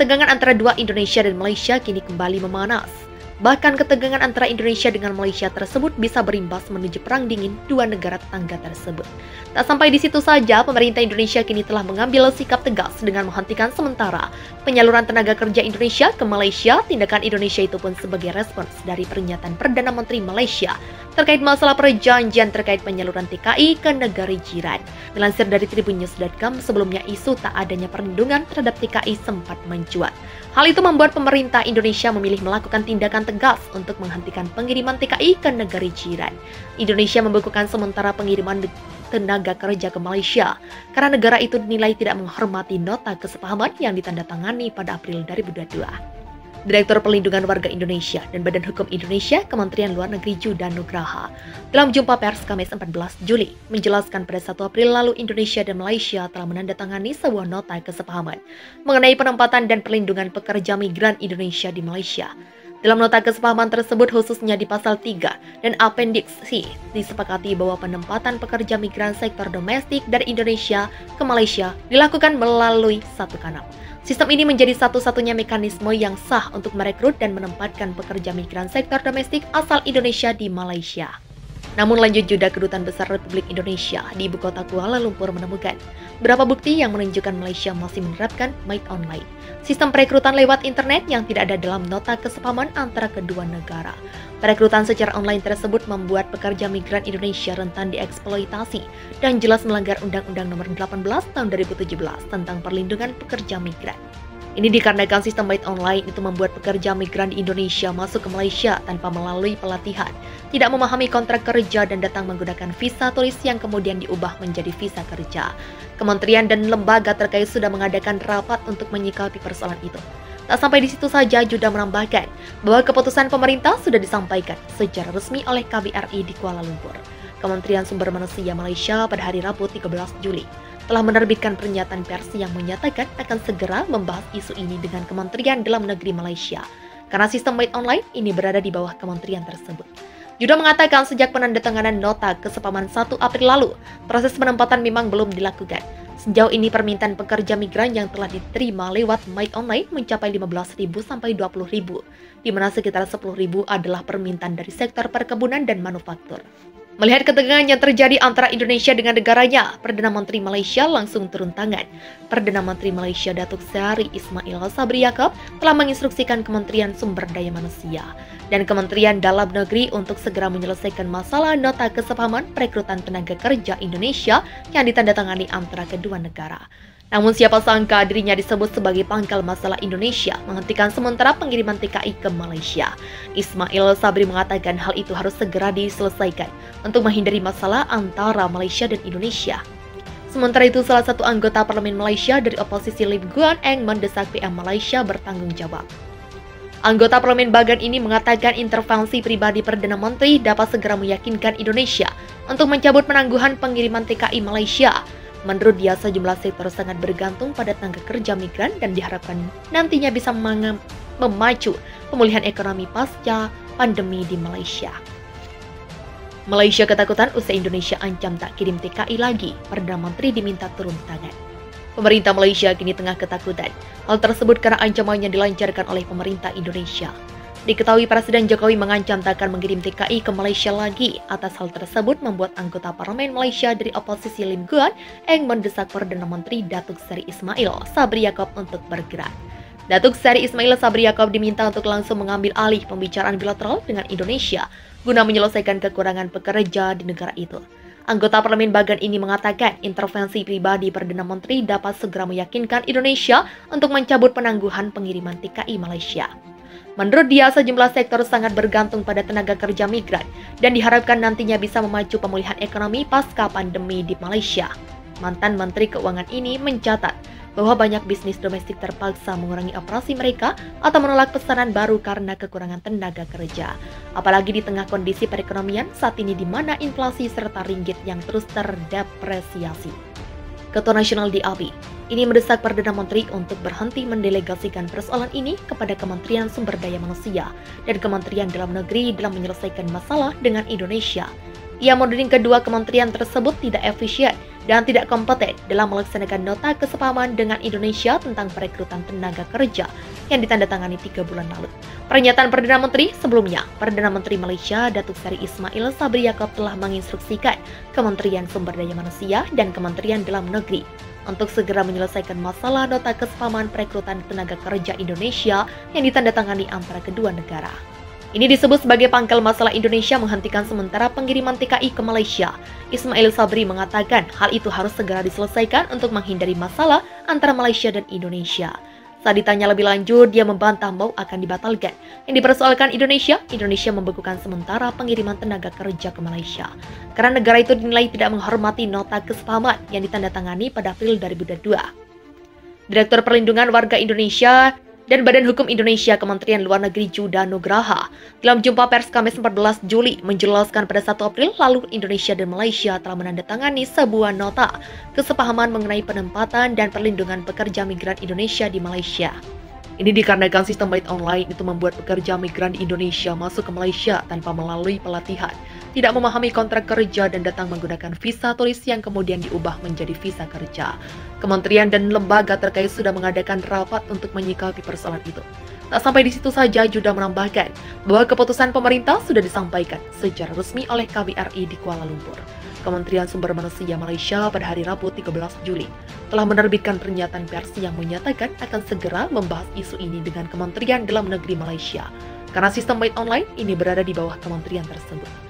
Ketegangan antara dua Indonesia dan Malaysia kini kembali memanas. Bahkan ketegangan antara Indonesia dengan Malaysia tersebut bisa berimbas menuju perang dingin dua negara tetangga tersebut. Tak sampai di situ saja, pemerintah Indonesia kini telah mengambil sikap tegas dengan menghentikan sementara penyaluran tenaga kerja Indonesia ke Malaysia. Tindakan Indonesia itu pun sebagai respons dari pernyataan Perdana Menteri Malaysia terkait masalah perjanjian terkait penyaluran TKI ke negara jiran. Dilansir dari tribunnews.com, sebelumnya isu tak adanya perlindungan terhadap TKI sempat mencuat. Hal itu membuat pemerintah Indonesia memilih melakukan tindakan tegas untuk menghentikan pengiriman TKI ke negara jiran. Indonesia membekukan sementara pengiriman tenaga kerja ke Malaysia karena negara itu dinilai tidak menghormati nota kesepahaman yang ditandatangani pada April 2022. Direktur Perlindungan Warga Indonesia dan Badan Hukum Indonesia, Kementerian Luar Negeri Judan Nugraha, dalam jumpa pers Kamis 14 Juli, menjelaskan pada 1 April lalu Indonesia dan Malaysia telah menandatangani sebuah nota kesepahaman mengenai penempatan dan perlindungan pekerja migran Indonesia di Malaysia. Dalam nota kesepahaman tersebut, khususnya di pasal 3 dan Appendix C, disepakati bahwa penempatan pekerja migran sektor domestik dari Indonesia ke Malaysia dilakukan melalui satu kanal. Sistem ini menjadi satu-satunya mekanisme yang sah untuk merekrut dan menempatkan pekerja migran sektor domestik asal Indonesia di Malaysia. Namun lanjut Juda, Kedutaan Besar Republik Indonesia di ibu kota Kuala Lumpur menemukan beberapa bukti yang menunjukkan Malaysia masih menerapkan MAIT Online, sistem perekrutan lewat internet yang tidak ada dalam nota kesepahaman antara kedua negara. Perekrutan secara online tersebut membuat pekerja migran Indonesia rentan dieksploitasi dan jelas melanggar Undang-Undang Nomor 18 Tahun 2017 tentang Perlindungan Pekerja Migran. Ini dikarenakan sistem MAIT Online itu membuat pekerja migran di Indonesia masuk ke Malaysia tanpa melalui pelatihan, tidak memahami kontrak kerja dan datang menggunakan visa turis yang kemudian diubah menjadi visa kerja. Kementerian dan lembaga terkait sudah mengadakan rapat untuk menyikapi persoalan itu. Tak sampai di situ saja, Juda menambahkan bahwa keputusan pemerintah sudah disampaikan secara resmi oleh KBRI di Kuala Lumpur. Kementerian Sumber Manusia Malaysia pada hari Rabu 13 Juli telah menerbitkan pernyataan pers yang menyatakan akan segera membahas isu ini dengan Kementerian Dalam Negeri Malaysia karena sistem MAIT Online ini berada di bawah kementerian tersebut. Juda mengatakan sejak penandatanganan nota kesepahaman 1 April lalu, proses penempatan memang belum dilakukan. Sejauh ini permintaan pekerja migran yang telah diterima lewat MAIT Online mencapai 15.000 sampai 20.000, di mana sekitar 10.000 adalah permintaan dari sektor perkebunan dan manufaktur. Melihat ketegangan yang terjadi antara Indonesia dengan negaranya, Perdana Menteri Malaysia langsung turun tangan. Perdana Menteri Malaysia Datuk Seri Ismail Sabri Yaakob telah menginstruksikan Kementerian Sumber Daya Manusia dan Kementerian Dalam Negeri untuk segera menyelesaikan masalah nota kesepahaman perekrutan tenaga kerja Indonesia yang ditandatangani antara kedua negara. Namun siapa sangka dirinya disebut sebagai pangkal masalah Indonesia menghentikan sementara pengiriman TKI ke Malaysia. Ismail Sabri mengatakan hal itu harus segera diselesaikan untuk menghindari masalah antara Malaysia dan Indonesia. Sementara itu, salah satu anggota parlemen Malaysia dari oposisi Lim Guan Eng mendesak PM Malaysia bertanggung jawab. Anggota parlemen Bagan ini mengatakan intervensi pribadi Perdana Menteri dapat segera meyakinkan Indonesia untuk mencabut penangguhan pengiriman TKI Malaysia. Menurut dia, sejumlah sektor sangat bergantung pada tenaga kerja migran dan diharapkan nantinya bisa memacu pemulihan ekonomi pasca pandemi di Malaysia. Malaysia ketakutan usai Indonesia ancam tak kirim TKI lagi, Perdana Menteri diminta turun tangan. Pemerintah Malaysia kini tengah ketakutan. Hal tersebut karena ancaman yang dilancarkan oleh pemerintah Indonesia. Diketahui Presiden Jokowi mengancam tak akan mengirim TKI ke Malaysia lagi. Atas hal tersebut membuat anggota parlemen Malaysia dari oposisi Lim Guan Eng mendesak Perdana Menteri Datuk Seri Ismail Sabri Yaakob untuk bergerak. Datuk Seri Ismail Sabri Yaakob diminta untuk langsung mengambil alih pembicaraan bilateral dengan Indonesia guna menyelesaikan kekurangan pekerja di negara itu. Anggota parlemen Bagan ini mengatakan intervensi pribadi Perdana Menteri dapat segera meyakinkan Indonesia untuk mencabut penangguhan pengiriman TKI Malaysia. Menurut dia, sejumlah sektor sangat bergantung pada tenaga kerja migran dan diharapkan nantinya bisa memacu pemulihan ekonomi pasca pandemi di Malaysia. Mantan Menteri Keuangan ini mencatat bahwa banyak bisnis domestik terpaksa mengurangi operasi mereka atau menolak pesanan baru karena kekurangan tenaga kerja. Apalagi di tengah kondisi perekonomian saat ini di mana inflasi serta ringgit yang terus terdepresiasi. Ketua Nasional DAP ini mendesak Perdana Menteri untuk berhenti mendelegasikan persoalan ini kepada Kementerian Sumber Daya Manusia dan Kementerian Dalam Negeri dalam menyelesaikan masalah dengan Indonesia. Ia menuding kedua kementerian tersebut tidak efisien dan tidak kompeten dalam melaksanakan nota kesepahaman dengan Indonesia tentang perekrutan tenaga kerja yang ditandatangani 3 bulan lalu. Pernyataan Perdana Menteri sebelumnya, Perdana Menteri Malaysia Datuk Seri Ismail Sabri Yaakob telah menginstruksikan Kementerian Sumber Daya Manusia dan Kementerian Dalam Negeri untuk segera menyelesaikan masalah nota kesepahaman perekrutan tenaga kerja Indonesia yang ditandatangani antara kedua negara. Ini disebut sebagai pangkal masalah Indonesia menghentikan sementara pengiriman TKI ke Malaysia. Ismail Sabri mengatakan hal itu harus segera diselesaikan untuk menghindari masalah antara Malaysia dan Indonesia. Saat ditanya lebih lanjut, dia membantah mau akan dibatalkan. Yang dipersoalkan Indonesia membekukan sementara pengiriman tenaga kerja ke Malaysia. Karena negara itu dinilai tidak menghormati nota kesepahaman yang ditandatangani pada April 2022. Direktur Perlindungan Warga Indonesia dan Badan Hukum Indonesia Kementerian Luar Negeri Judah Nugraha dalam jumpa pers Kamis 14 Juli menjelaskan pada 1 April lalu Indonesia dan Malaysia telah menandatangani sebuah nota kesepahaman mengenai penempatan dan perlindungan pekerja migran Indonesia di Malaysia. Ini dikarenakan sistem bait online itu membuat pekerja migran di Indonesia masuk ke Malaysia tanpa melalui pelatihan, tidak memahami kontrak kerja dan datang menggunakan visa turis yang kemudian diubah menjadi visa kerja. Kementerian dan lembaga terkait sudah mengadakan rapat untuk menyikapi persoalan itu. Tak sampai di situ saja, Judah menambahkan bahwa keputusan pemerintah sudah disampaikan secara resmi oleh KBRI di Kuala Lumpur. Kementerian Sumber Manusia Malaysia pada hari Rabu 13 Juli telah menerbitkan pernyataan pers yang menyatakan akan segera membahas isu ini dengan Kementerian Dalam Negeri Malaysia karena sistem bait online ini berada di bawah kementerian tersebut.